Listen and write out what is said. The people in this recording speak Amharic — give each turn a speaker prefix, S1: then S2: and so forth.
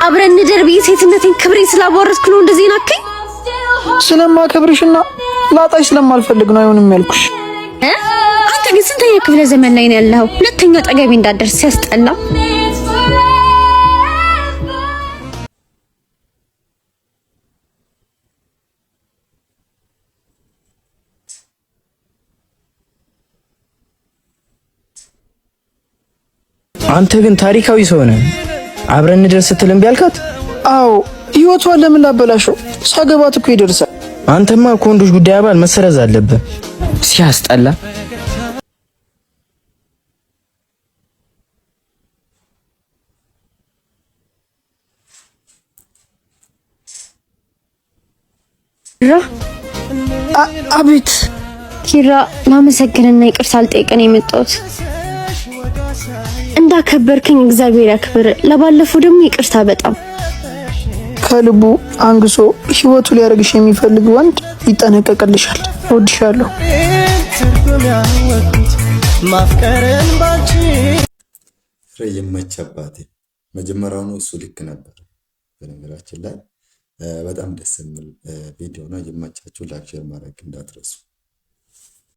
S1: አብረን እንደርብ ሴትነቴን ክብሬ ስላወረድኩ ነው እንደዚህ ናከኝ።
S2: ስለማከብርሽና ላጣሽ ስለማልፈልግ ነው አይሆንም ያልኩሽ።
S1: አንተ ግን ስንተኛ ክፍለ ዘመን ላይ ነው ያለው? ሁለተኛ ጠገቤ እንዳደርስ ሲያስጠላ።
S2: አንተ ግን ታሪካዊ ሰው ነህ። አብረን እንደርስ ስትልም ቢያልካት አዎ ህይወቷን ለምን ላበላሽው? ሳገባት እኮ ይደርሳል። አንተማ ከወንዶች ጉዳይ አባል መሰረዝ አለብህ። ሲያስጠላ። አቤት
S1: ኪራ፣ ላመሰግንና ይቅርታ ልጠይቅህ የመጣሁት። እንዳከበርከኝ እግዚአብሔር ያክብር። ለባለፈው ደግሞ ይቅርታ በጣም
S2: ከልቡ አንግሶ ህይወቱ ሊያርግሽ የሚፈልግ ወንድ ይጠነቀቅልሻል። እወድሻለሁ።
S3: ማፍቀርን ባንቺ የመቸባቴ መጀመሪያውኑ እሱ ልክ ነበር። በነገራችን ላይ በጣም ደስ የሚል ቪዲዮ ነው። የመቻችሁ ላይክ ሼር ማድረግ እንዳትረሱ።